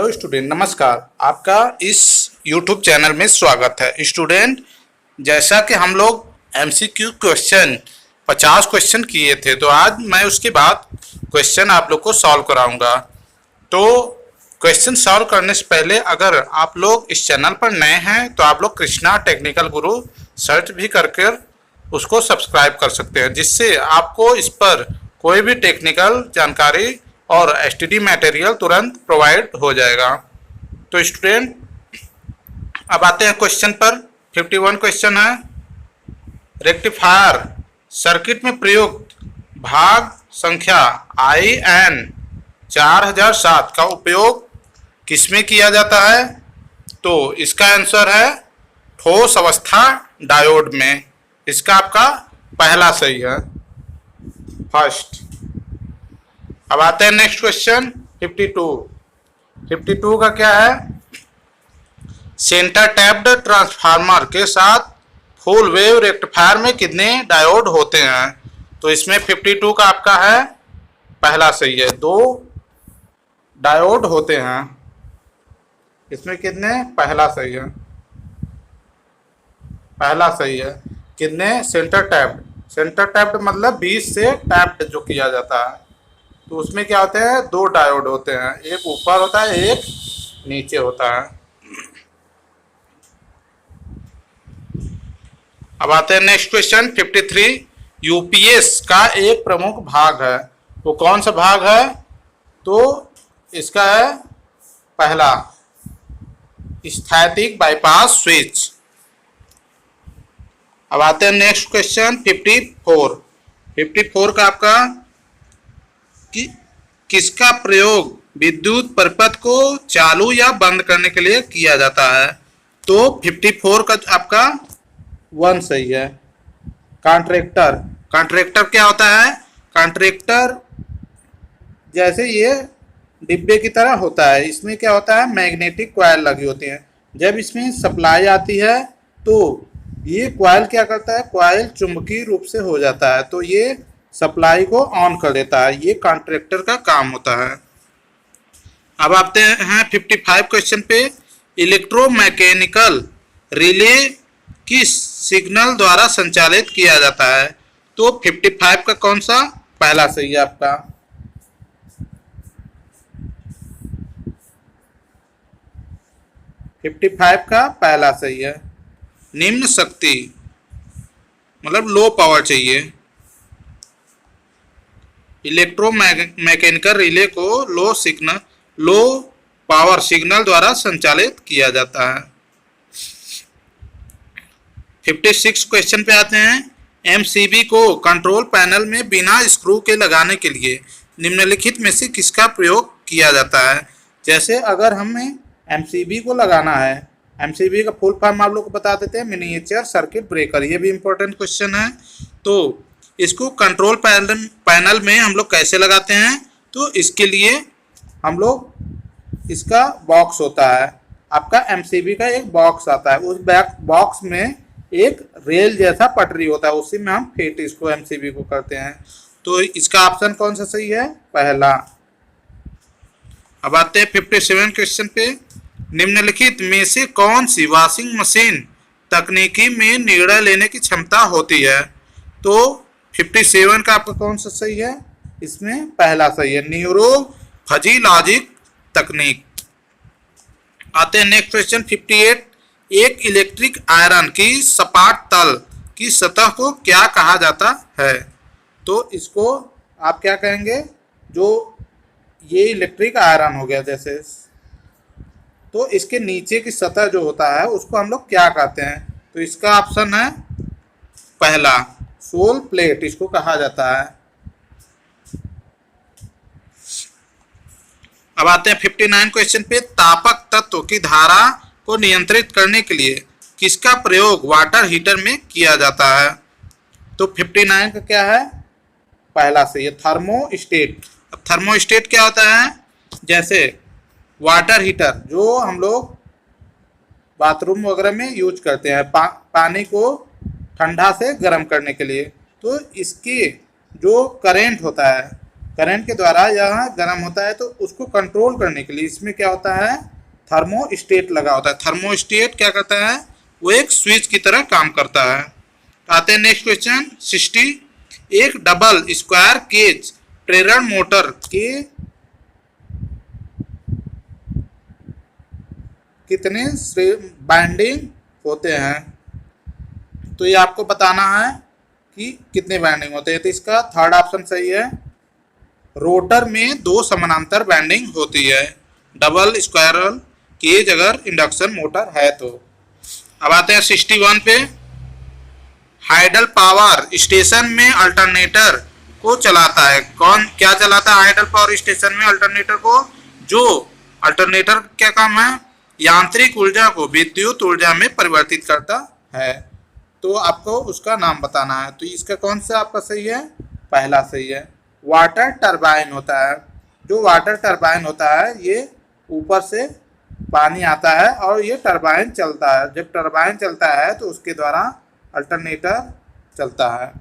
Hello student, नमस्कार। आपका इस यूट्यूब चैनल में स्वागत है। स्टूडेंट, जैसा कि हम लोग एमसीक्यू क्वेश्चन 50 क्वेश्चन किए थे, तो आज मैं उसके बाद क्वेश्चन आप लोग को सॉल्व कराऊंगा। तो क्वेश्चन सॉल्व करने से पहले अगर आप लोग इस चैनल पर नए हैं तो आप लोग कृष्णा टेक्निकल गुरु सर्च भी करके उसको सब्सक्राइब कर सकते हैं, जिससे आपको इस पर कोई भी टेक्निकल जानकारी और एसटीडी मटेरियल तुरंत प्रोवाइड हो जाएगा। तो स्टूडेंट, अब आते हैं क्वेश्चन पर। 51 क्वेश्चन है। रेक्टिफायर सर्किट में प्रयुक्त भाग संख्या IN 4007 का उपयोग किसमें किया जाता है? तो इसका आंसर है ठोस अवस्था डायोड में। इसका आपका पहला सही है, फर्स्ट। अब आते हैं नेक्स्ट क्वेश्चन 52 का क्या है? सेंटर टैप्ड ट्रांसफार्मर के साथ फुल वेव रेक्टिफायर में कितने डायोड होते हैं? तो इसमें 52 का आपका है पहला सही है, 2 डायोड होते हैं। इसमें कितने? पहला सही है, पहला सही है। कितने? सेंटर टैप्ड मतलब बीच से टैप्ड जो किया जाता है, तो उसमें क्या होते हैं? 2 डायोड होते हैं, एक ऊपर होता है, एक नीचे होता है। अब आते हैं नेक्स्ट क्वेश्चन 53। यूपीएस का एक प्रमुख भाग है, वो कौन सा भाग है? तो इसका है पहला स्थैतिक बाईपास स्विच। अब आते हैं नेक्स्ट क्वेश्चन 54 का आपका कि किसका प्रयोग विद्युत परिपथ को चालू या बंद करने के लिए किया जाता है? तो 54 का आपका 1 सही है। कॉन्ट्रैक्टर क्या होता है? कॉन्ट्रैक्टर जैसे ये डिब्बे की तरह होता है, इसमें क्या होता है? मैग्नेटिक कॉइल लगी होती है। जब इसमें सप्लाई आती है तो ये कॉइल क्या करता है? कॉइल चुंबकीय रूप से हो जाता है, तो ये सप्लाई को ऑन कर देता है। ये कॉन्ट्रैक्टर का काम होता है। अब आते हैं 55 क्वेश्चन पे। इलेक्ट्रोमैकेनिकल रिले किस सिग्नल द्वारा संचालित किया जाता है? तो 55 का कौन सा? पहला सही है आपका। का पहला सही है। निम्न शक्ति मतलब लो पावर चाहिए। इलेक्ट्रोमैकेनिकल रिले को लो पावर सिग्नल द्वारा संचालित किया जाता है। 56 क्वेश्चन पे आते हैं। एमसीबी को कंट्रोल पैनल में बिना स्क्रू के लगाने के लिए निम्नलिखित में से किसका प्रयोग किया जाता है? जैसे अगर हमें एमसीबी को लगाना है, एमसीबी का फुल फॉर्म आप लोग को बता देते हैं, मिनिएचर सर्किट ब्रेकर। ये भी इंपॉर्टेंट क्वेश्चन है। तो इसको कंट्रोल पैनल में हम लोग कैसे लगाते हैं? तो इसके लिए हम लोग, इसका बॉक्स होता है, आपका एमसीबी का एक बॉक्स आता है, उस बॉक्स में एक रेल जैसा पटरी होता है, उसी में हम फिट इसको एमसीबी को करते हैं। तो इसका ऑप्शन कौन सा सही है? पहला। अब आते हैं 57 क्वेश्चन पे। निम्नलिखित में से कौन सी वॉशिंग मशीन तकनीकी में निर्णय लेने की क्षमता होती है? तो 57 का आपका कौन सा सही है? इसमें पहला सही है, न्यूरो फजी लॉजिक तकनीक। आते हैं नेक्स्ट क्वेश्चन 58। एक इलेक्ट्रिक आयरन की सपाट तल की सतह को क्या कहा जाता है? तो इसको आप क्या कहेंगे? जो ये इलेक्ट्रिक आयरन हो गया जैसे, तो इसके नीचे की सतह जो होता है उसको हम लोग क्या कहते हैं? तो इसका ऑप्शन है पहला सोल प्लेट, इसको कहा जाता है। अब आते हैं 59 क्वेश्चन पे। तापक तत्व की धारा को नियंत्रित करने के लिए किसका प्रयोग वाटर हीटर में किया जाता है? तो 59 का क्या है? पहला सही है, थर्मोस्टेट। अब थर्मोस्टेट क्या होता है? जैसे वाटर हीटर जो हम लोग बाथरूम वगैरह में यूज करते हैं, पानी को ठंडा से गर्म करने के लिए, तो इसकी जो करेंट होता है करंट के द्वारा यह गर्म होता है, तो उसको कंट्रोल करने के लिए इसमें क्या होता है, थर्मोस्टेट लगा होता है। थर्मोस्टेट क्या करता है, वो एक स्विच की तरह काम करता है। आते हैं नेक्स्ट क्वेश्चन 60। एक डबल स्क्वायर केज प्रेरण मोटर के कितने बाइंडिंग होते हैं, तो ये आपको बताना है कि कितने बाइंडिंग होते हैं। तो इसका थर्ड ऑप्शन सही है, रोटर में 2 समानांतर बाइंडिंग होती है, डबल स्क्वायरल केज अगर इंडक्शन मोटर है तो। अब आते हैं 61 पे। हाइडल पावर स्टेशन में अल्टरनेटर को चलाता है कौन, क्या चलाता है हाइडल पावर स्टेशन में अल्टरनेटर को, जो अल्टरनेटर क्या काम है, यांत्रिक ऊर्जा को विद्युत ऊर्जा में परिवर्तित करता है। तो आपको उसका नाम बताना है। तो इसका कौन सा आपका सही है, पहला सही है, वाटर टरबाइन होता है। जो वाटर टरबाइन होता है ये ऊपर से पानी आता है और ये टरबाइन चलता है। जब टरबाइन चलता है तो उसके द्वारा अल्टरनेटर चलता है,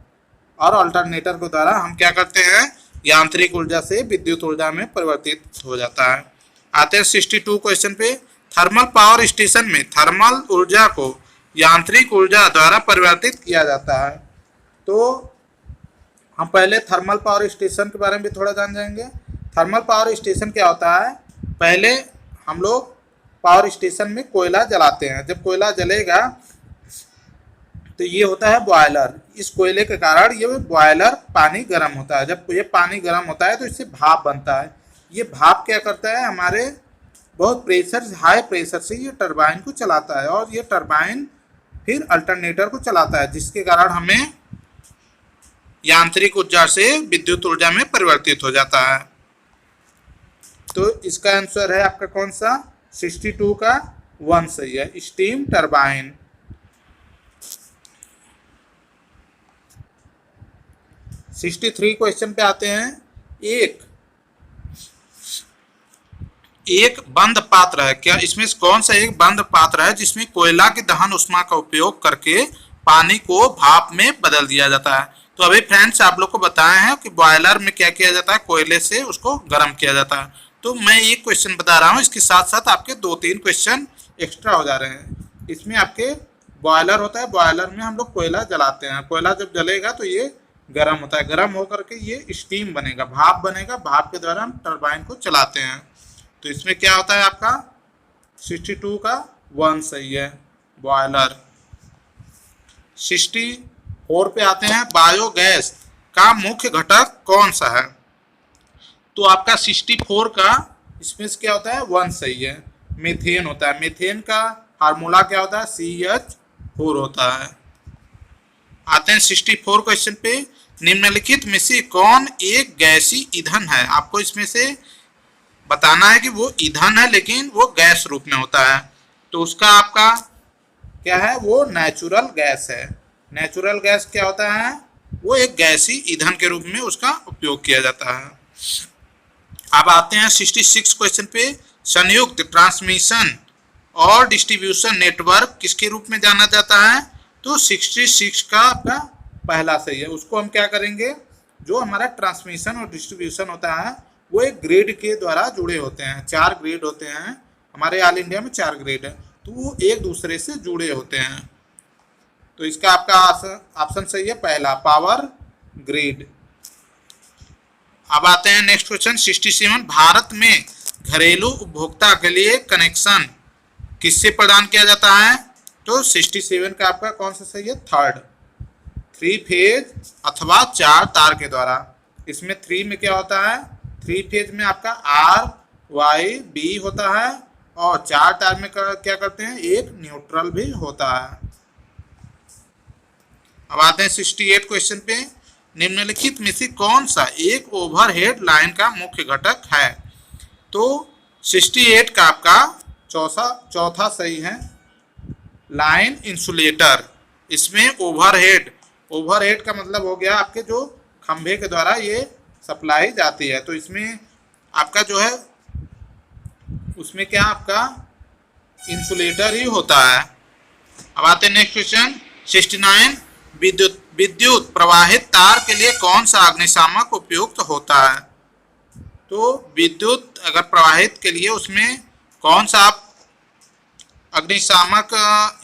और अल्टरनेटर के द्वारा हम क्या करते हैं, यांत्रिक ऊर्जा से विद्युत ऊर्जा में परिवर्तित हो जाता है। आते हैं 62 क्वेश्चन पे। थर्मल पावर स्टेशन में थर्मल ऊर्जा को यांत्रिक ऊर्जा द्वारा परिवर्तित किया जाता है। तो हम पहले थर्मल पावर स्टेशन के बारे में भी थोड़ा जान जाएंगे। थर्मल पावर स्टेशन क्या होता है, पहले हम लोग पावर स्टेशन में कोयला जलाते हैं। जब कोयला जलेगा तो ये होता है बॉयलर। इस कोयले के कारण ये बॉयलर पानी गर्म होता है। जब ये पानी गर्म होता है तो इससे भाप बनता है। ये भाप क्या करता है, हमारे बहुत प्रेशर, हाई प्रेशर से ये टरबाइन को चलाता है, और ये टरबाइन फिर अल्टरनेटर को चलाता है, जिसके कारण हमें यांत्रिक ऊर्जा से विद्युत ऊर्जा में परिवर्तित हो जाता है। तो इसका आंसर है आपका कौन सा, 62 का 1 सही है, स्टीम टरबाइन। 63 क्वेश्चन पे आते हैं। एक बंद पात्र है, क्या इसमें कौन सा एक बंद पात्र है जिसमें कोयला की दहन उष्मा का उपयोग करके पानी को भाप में बदल दिया जाता है। तो अभी फ्रेंड्स आप लोग को बताया है कि बॉयलर में क्या किया जाता है, कोयले से उसको गर्म किया जाता है। तो मैं एक क्वेश्चन बता रहा हूँ, इसके साथ साथ आपके 2-3 क्वेश्चन एक्स्ट्रा हो जा रहे हैं। इसमें आपके बॉयलर होता है, बॉयलर में हम लोग कोयला जलाते हैं। कोयला जब जलेगा तो ये गर्म होता है, गर्म होकर के ये स्टीम बनेगा, भाप बनेगा, भाप के द्वारा हम टरबाइन को चलाते हैं। तो इसमें क्या होता है आपका 62 का 1 सही है, बॉयलर। 64 पे आते हैं। बायोगैस का मुख्य घटक कौन सा है, तो आपका 64 का इसमें से क्या होता है, 1 सही है, मीथेन होता है। मीथेन का फार्मूला क्या होता है, CH4 होता है। आते हैं 64 क्वेश्चन पे। निम्नलिखित में से कौन एक गैसीय ईंधन है, आपको इसमें से बताना है कि वो ईंधन है लेकिन वो गैस रूप में होता है। तो उसका आपका क्या है, वो नेचुरल गैस है। नेचुरल गैस क्या होता है, वो एक गैसीय ईंधन के रूप में उसका उपयोग किया जाता है। अब आते हैं 66 क्वेश्चन पे। संयुक्त ट्रांसमिशन और डिस्ट्रीब्यूशन नेटवर्क किसके रूप में जाना जाता है, तो 66 का आपका पहला सही है। उसको हम क्या करेंगे, जो हमारा ट्रांसमिशन और डिस्ट्रीब्यूशन होता है वो एक ग्रिड के द्वारा जुड़े होते हैं। 4 ग्रिड होते हैं हमारे ऑल इंडिया में, 4 ग्रिड है, तो वो एक दूसरे से जुड़े होते हैं। तो इसका आपका ऑप्शन सही है पहला, पावर ग्रिड। अब आते हैं नेक्स्ट क्वेश्चन 67। भारत में घरेलू उपभोक्ता के लिए कनेक्शन किससे प्रदान किया जाता है, तो 67 का आपका कौन सा सही है, थर्ड, 3 फेज अथवा 4 तार के द्वारा। इसमें 3 में क्या होता है, 3 फेज में आपका RYB होता है, और 4 तार में क्या करते हैं, एक न्यूट्रल भी होता है। अब आते हैं 68 क्वेश्चन पे। निम्नलिखित में से कौन सा एक ओवरहेड लाइन का मुख्य घटक है, तो 68 का आपका चौथा सही है, लाइन इंसुलेटर। इसमें ओवरहेड का मतलब हो गया आपके जो खंभे के द्वारा ये सप्लाई जाती है, तो इसमें आपका जो है उसमें क्या आपका इंसुलेटर ही होता है। अब आते हैं नेक्स्ट क्वेश्चन 69। विद्युत प्रवाहित तार के लिए कौन सा अग्निशामक उपयुक्त होता है, तो विद्युत अगर प्रवाहित के लिए उसमें कौन सा आप अग्निशामक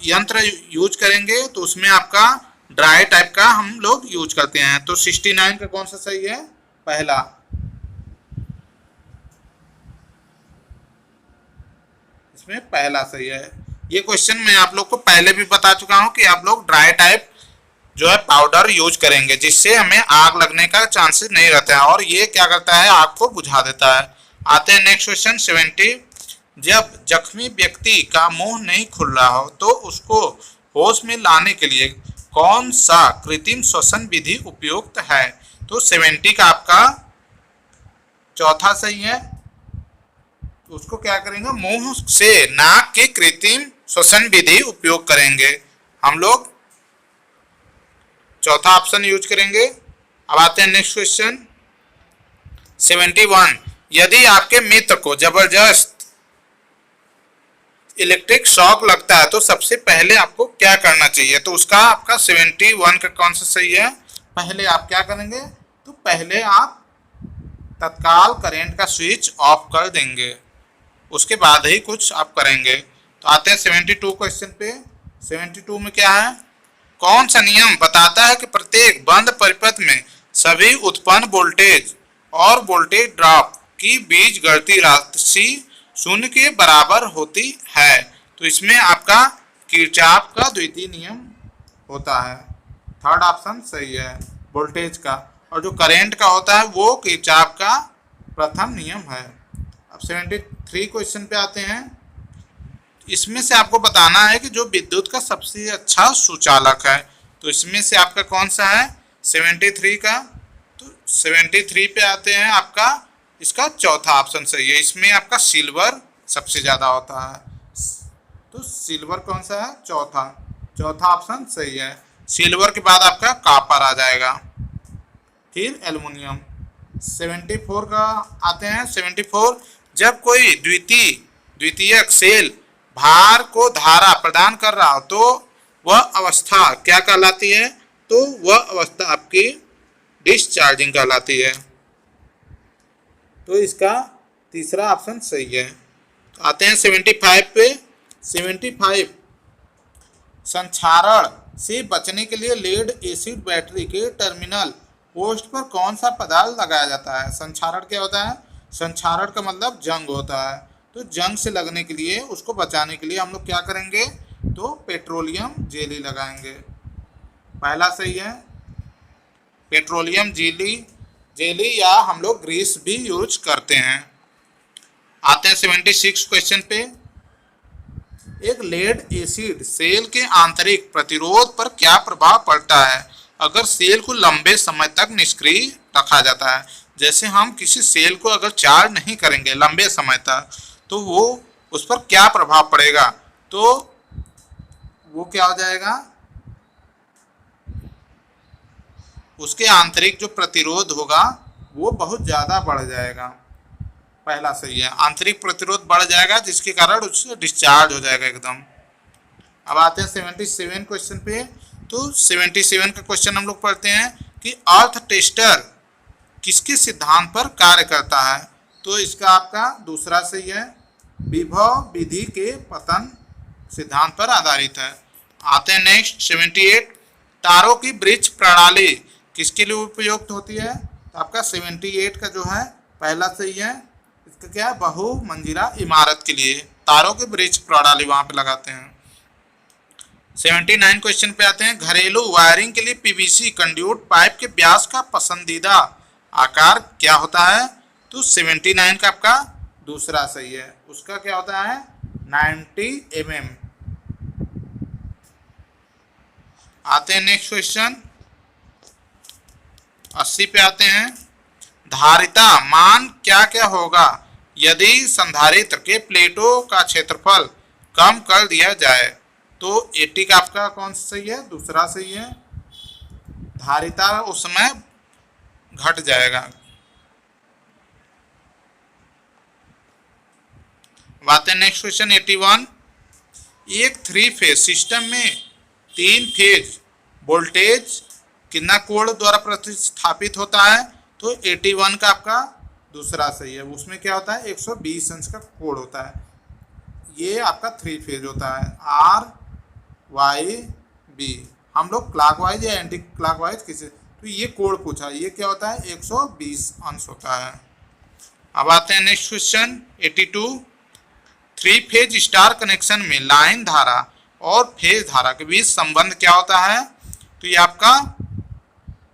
यंत्र यूज करेंगे, तो उसमें आपका ड्राई टाइप का हम लोग यूज करते हैं। तो 69 का कौन सा सही है? पहला। इसमें पहला सही है। ये क्वेश्चन मैं आप लोग को पहले भी बता चुका हूं कि आप लोग ड्राई टाइप जो है पाउडर यूज करेंगे, जिससे हमें आग लगने का चांसेस नहीं रहता है, और ये क्या करता है, आग को बुझा देता है। आते हैं नेक्स्ट क्वेश्चन 70। जब जख्मी व्यक्ति का मुंह नहीं खुल रहा हो तो उसको होश में लाने के लिए कौन सा कृत्रिम श्वसन विधि उपयुक्त है? तो 70 का आपका चौथा सही है। तो उसको क्या करेंगे, मुंह से नाक के कृत्रिम श्वसन विधि उपयोग करेंगे हम लोग, चौथा ऑप्शन यूज करेंगे। अब आते हैं नेक्स्ट क्वेश्चन 71। यदि आपके मित्र को जबरदस्त इलेक्ट्रिक शॉक लगता है तो सबसे पहले आपको क्या करना चाहिए? तो उसका आपका 71 का कौन सा सही है? पहले आप क्या करेंगे, तो पहले आप तत्काल करंट का स्विच ऑफ कर देंगे, उसके बाद ही कुछ आप करेंगे। तो आते हैं 72 क्वेश्चन पे। 72 में क्या है, कौन सा नियम बताता है कि प्रत्येक बंद परिपथ में सभी उत्पन्न वोल्टेज और वोल्टेज ड्रॉप की बीजगणितीय राशि शून्य के बराबर होती है? तो इसमें आपका किरचॉफ का द्वितीय नियम होता है। थर्ड ऑप्शन सही है वोल्टेज का, और जो करंट का होता है वो किरचॉफ का प्रथम नियम है। अब 73 क्वेश्चन पे आते हैं। इसमें से आपको बताना है कि जो विद्युत का सबसे अच्छा सुचालक है, तो इसमें से आपका कौन सा है? 73 का। तो 73 पे आते हैं, आपका इसका चौथा ऑप्शन सही है। इसमें आपका सिल्वर सबसे ज़्यादा होता है, तो सिल्वर कौन सा है? चौथा ऑप्शन सही है। सिल्वर के बाद आपका कॉपर आ जाएगा, फिर एल्युमिनियम। 74 का आते हैं। 74, जब कोई द्वितीयक सेल भार को धारा प्रदान कर रहा हो तो वह अवस्था क्या कहलाती है? तो वह अवस्था आपकी डिस्चार्जिंग कहलाती है। तो इसका तीसरा ऑप्शन सही है। आते हैं 75 पे। 75, संक्षारण से बचने के लिए लेड एसिड बैटरी के टर्मिनल पोस्ट पर कौन सा पदार्थ लगाया जाता है? संक्षारण क्या होता है? संक्षारण का मतलब जंग होता है। तो जंग से लगने के लिए, उसको बचाने के लिए हम लोग क्या करेंगे, तो पेट्रोलियम जेली लगाएंगे। पहला सही है, पेट्रोलियम जेली या हम लोग ग्रीस भी यूज करते हैं। आते हैं 76 क्वेश्चन पे। एक लेड एसिड सेल के आंतरिक प्रतिरोध पर क्या प्रभाव पड़ता है अगर सेल को लंबे समय तक निष्क्रिय रखा जाता है? जैसे हम किसी सेल को अगर चार्ज नहीं करेंगे लंबे समय तक, तो वो उस पर क्या प्रभाव पड़ेगा? तो वो क्या हो जाएगा, उसके आंतरिक जो प्रतिरोध होगा वो बहुत ज़्यादा बढ़ जाएगा। पहला सही है, आंतरिक प्रतिरोध बढ़ जाएगा जिसके कारण उससे डिस्चार्ज हो जाएगा एकदम। अब आते हैं 77 क्वेश्चन पे। तो 77 का क्वेश्चन हम लोग पढ़ते हैं कि अर्थ टेस्टर किसके सिद्धांत पर कार्य करता है? तो इसका आपका दूसरा सही है, विभव विधि के पतन सिद्धांत पर आधारित है। आते हैं नेक्स्ट 78। तारों की वृक्ष प्रणाली किसके लिए उपयुक्त होती है? तो आपका 78 का जो है पहला सही है। इसका क्या है, बहुमंजिला इमारत के लिए तारों की वृक्ष प्रणाली वहां पे लगाते हैं। 79 क्वेश्चन पे आते हैं। घरेलू वायरिंग के लिए पीवीसी कंड्यूट पाइप के व्यास का पसंदीदा आकार क्या होता है? तो 79 का आपका दूसरा सही है। उसका क्या होता है, 90 mm। आते हैं नेक्स्ट क्वेश्चन 80 पे आते हैं। धारिता मान क्या क्या होगा यदि संधारित्र के प्लेटों का क्षेत्रफल कम कर दिया जाए? तो 80 का आपका कौन सा सही है, दूसरा सही है। धारिता उस समय घट जाएगा। बात है नेक्स्ट क्वेश्चन 81। एक 3 फेज सिस्टम में 3 फेज वोल्टेज कितना कोण द्वारा प्रतिस्थापित होता है? तो 81 का आपका दूसरा सही है। उसमें क्या होता है 120 अंश का कोण होता है। ये आपका 3 फेज होता है RYB। हम लोग क्लॉकवाइज या एंटी क्लॉकवाइज किसी, तो ये कोण पूछा, ये क्या होता है 120 अंश होता है। अब आते हैं next question 82। 3 phase star connection में लाइन धारा और फेज धारा के बीच संबंध क्या होता है? तो ये आपका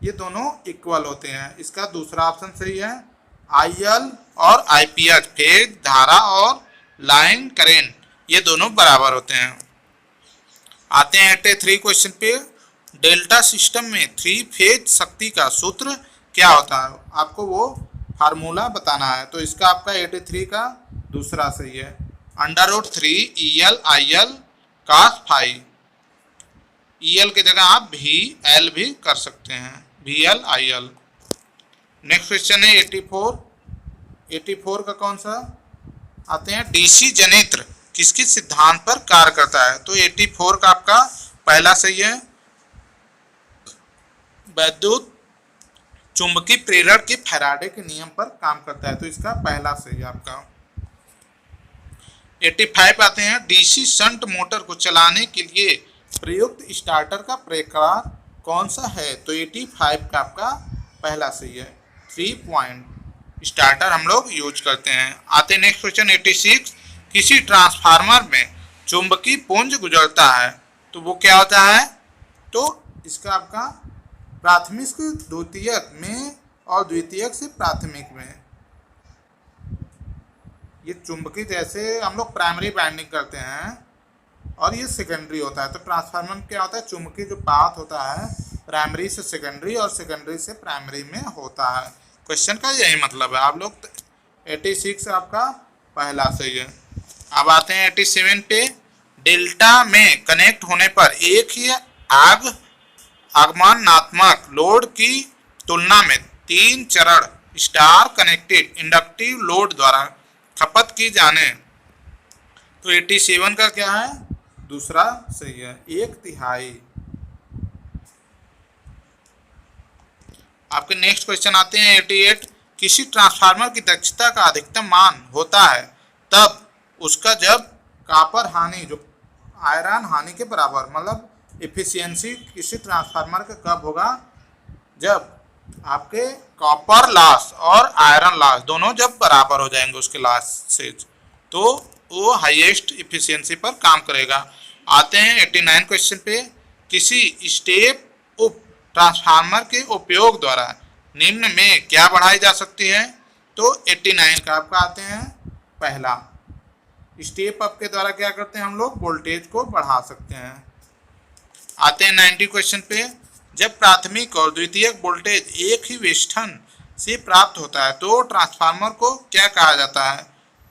ये दोनों इक्वल होते हैं। इसका दूसरा ऑप्शन सही है। IL और IPH फेज धारा और लाइन करेंट ये दोनों बराबर होते हैं। आते हैं 83 क्वेश्चन पे। डेल्टा सिस्टम में 3 फेज शक्ति का सूत्र क्या होता है? आपको वो फार्मूला बताना है। तो इसका आपका 83 का दूसरा सही है। √3 EL IL cos phi. EL की जगह आप VL भी कर सकते हैं, VL IL। नेक्स्ट क्वेश्चन है 84। 84 का कौन सा? आते हैं DC जनित्र किस किस सिद्धांत पर कार्य करता है? तो 84 का आपका पहला सही है। वैद्युत चुंबकीय प्रेरण के फैराडे के नियम पर काम करता है। तो इसका पहला सही है आपका। 85 आते हैं। DC शंट मोटर को चलाने के लिए प्रयुक्त स्टार्टर का प्रकार कौन सा है? तो 85 का आपका पहला सही है। 3 पॉइंट स्टार्टर हम लोग यूज करते हैं। आते नेक्स्ट क्वेश्चन 86। किसी ट्रांसफार्मर में चुंबकीय पुंज गुजरता है तो वो क्या होता है? तो इसका आपका प्राथमिक से द्वितीयक में और द्वितीयक से प्राथमिक में, ये चुंबकीय जैसे हम लोग प्राइमरी वाइंडिंग करते हैं और ये सेकेंडरी होता है। तो ट्रांसफार्मर में क्या होता है चुंबकीय जो पाथ होता है प्राइमरी से सेकेंडरी और सेकेंडरी से प्राइमरी में होता है। क्वेश्चन का यही मतलब है। आप लोग 86 आपका पहला सही है। अब आते हैं 87 पे। डेल्टा में कनेक्ट होने पर एक ही आगमनात्मक लोड की तुलना में 3 चरण स्टार कनेक्टेड इंडक्टिव लोड द्वारा खपत की जाने, तो 87 का क्या है? दूसरा सही है, 1/3। आपके नेक्स्ट क्वेश्चन आते हैं 88। किसी ट्रांसफार्मर की दक्षता का अधिकतम मान होता है तब उसका जब कॉपर हानि जो आयरन हानि के बराबर, मतलब एफिशिएंसी किसी ट्रांसफार्मर का कब होगा? जब आपके कॉपर लॉस और आयरन लॉस दोनों जब बराबर हो जाएंगे उसके लॉस से, तो वो हाईएस्ट एफिशिएंसी पर काम करेगा। आते हैं 89 क्वेश्चन पे। किसी स्टेप उप ट्रांसफार्मर के उपयोग द्वारा निम्न में क्या बढ़ाई जा सकती है? तो 89 का आपका आते हैं पहला। स्टेप अप के द्वारा क्या करते हैं हम लोग? वोल्टेज को बढ़ा सकते हैं। आते हैं 90 क्वेश्चन पे। जब प्राथमिक और द्वितीयक वोल्टेज एक ही वेष्ठन से प्राप्त होता है तो ट्रांसफार्मर को क्या कहा जाता है?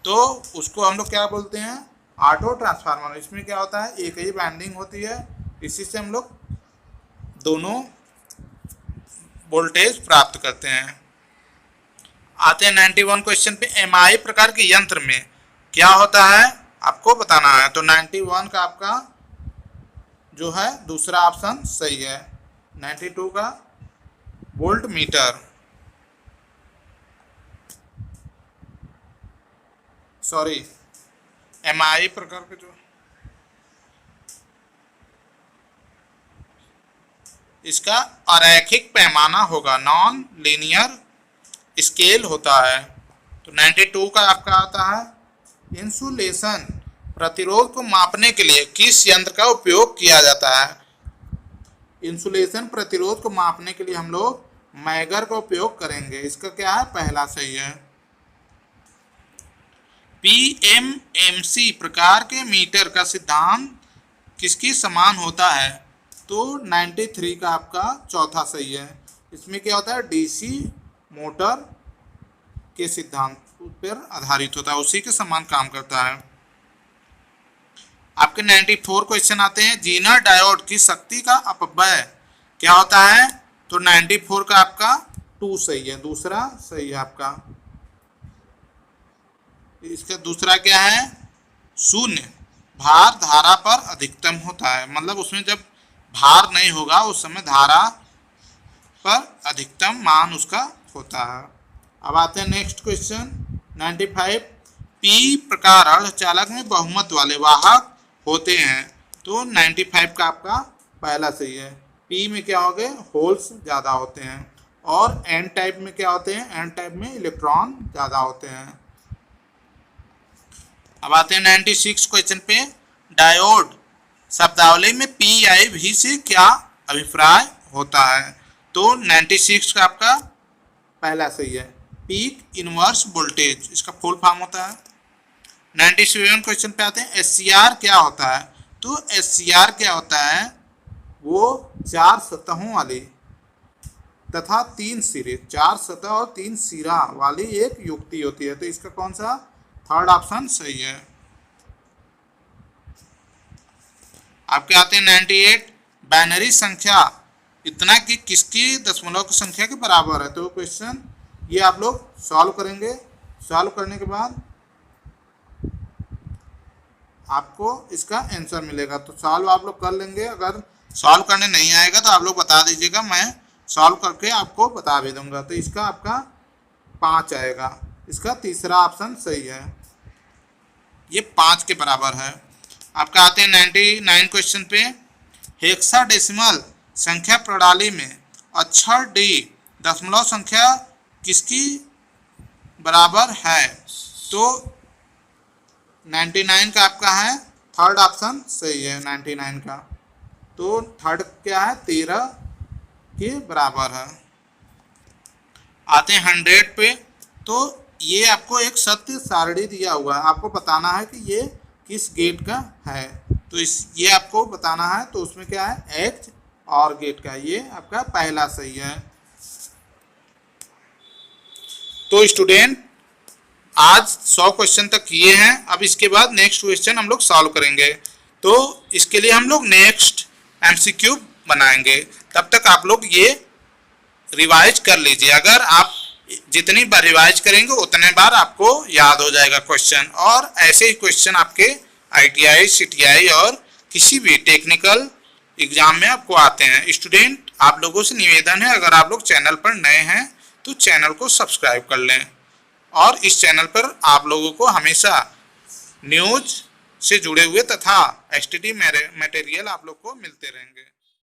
तो उसको हम लोग क्या बोलते हैं? Auto transformer. इसमें क्या होता है एक ही वाइंडिंग होती है, इसी से हम लोग दोनों वोल्टेज प्राप्त करते हैं। आते हैं 91 क्वेश्चन पे। एमआई प्रकार के यंत्र में क्या होता है आपको बताना है। तो 91 का आपका जो है दूसरा ऑप्शन सही है। 92 का वोल्ट मीटर, सॉरी एमआई प्रकार के जो इसका अरैखिक पैमाना होगा, नॉन लीनियर स्केल होता है। तो 92 का आपका आता है इंसुलेशन प्रतिरोध को मापने के लिए किस यंत्र का उपयोग किया जाता है? इंसुलेशन प्रतिरोध को मापने के लिए हम लोग मैगर का उपयोग करेंगे। इसका क्या है? पहला सही है। PMMC प्रकार के मीटर का सिद्धांत किसके समान होता है? तो 93 का आपका चौथा सही है। इसमें क्या होता है? DC मोटर के सिद्धांत पर आधारित होता है, उसी के समान काम करता है। आपके 94 क्वेश्चन आते हैं। जीनर डायोड की शक्ति का अपव्यय क्या होता है? तो 94 का आपका 2 सही है, दूसरा सही है आपका। इसका दूसरा क्या है? शून्य भार धारा पर अधिकतम होता है, मतलब उसमें जब भार नहीं होगा उस समय धारा पर अधिकतम मान उसका होता है। अब आते हैं नेक्स्ट क्वेश्चन 95। पी प्रकार अर्धचालक में बहुमत वाले वाहक होते हैं। तो 95 का आपका पहला सही है। पी में क्या हो गए, होल्स ज़्यादा होते हैं। और एन टाइप में क्या होते हैं, एन टाइप में इलेक्ट्रॉन ज़्यादा होते हैं। अब आते हैं 96 क्वेश्चन पे। डायोड शब्दावली में पी आई भी से क्या अभिप्राय होता है। तो 96 का आपका पहला सही है, पीक इनवर्स वोल्टेज, इसका फुल फॉर्म होता है। 97 क्वेश्चन पे आते हैं। एससीआर क्या होता है। तो एससीआर क्या होता है, वो 4 सतहों वाली तथा 3 सिरे, 4 सतह और 3 सिरा वाली एक युक्ति होती है। तो इसका कौन सा, थर्ड ऑप्शन सही है। आपके आते हैं 98। बाइनरी संख्या इतना कि किसकी दशमलव की संख्या के बराबर है। तो क्वेश्चन ये आप लोग सॉल्व करेंगे। सॉल्व करने के बाद आपको इसका आंसर मिलेगा। तो सॉल्व आप लोग कर लेंगे। अगर सॉल्व करने नहीं आएगा तो आप लोग बता दीजिएगा, मैं सॉल्व करके आपको बता भी दूंगा। तो इसका आपका 5 आएगा। इसका तीसरा ऑप्शन सही है, ये 5 के बराबर है। आपका आते हैं 99 क्वेश्चन पे। हेक्साडेसिमल संख्या प्रणाली में अक्षर डी दशमलव संख्या किसकी बराबर है। तो 99 का आपका है थर्ड ऑप्शन सही है 99 का। तो थर्ड क्या है, 13 के बराबर है। आते हैं 100 पे। तो ये आपको एक सत्य सारणी दिया हुआ है, आपको बताना है कि ये किस गेट का है। तो ये आपको बताना है। तो उसमें क्या है, एच और गेट का, ये आपका पहला सही है। तो स्टूडेंट आज 100 क्वेश्चन तक किए हैं। अब इसके बाद नेक्स्ट क्वेश्चन हम लोग सॉल्व करेंगे। तो इसके लिए हम लोग नेक्स्ट एमसीक्यू बनाएंगे। तब तक आप लोग ये रिवाइज कर लीजिए। अगर आप जितनी बार रिवाइज करेंगे उतने बार आपको याद हो जाएगा क्वेश्चन। और ऐसे ही क्वेश्चन आपके ITI, CTI और किसी भी टेक्निकल एग्जाम में आपको आते हैं। स्टूडेंट आप लोगों से निवेदन है, अगर आप लोग चैनल पर नए हैं तो चैनल को सब्सक्राइब कर लें। और इस चैनल पर आप लोगों को हमेशा न्यूज से जुड़े हुए तथा STD मटेरियल आप लोग को मिलते रहेंगे।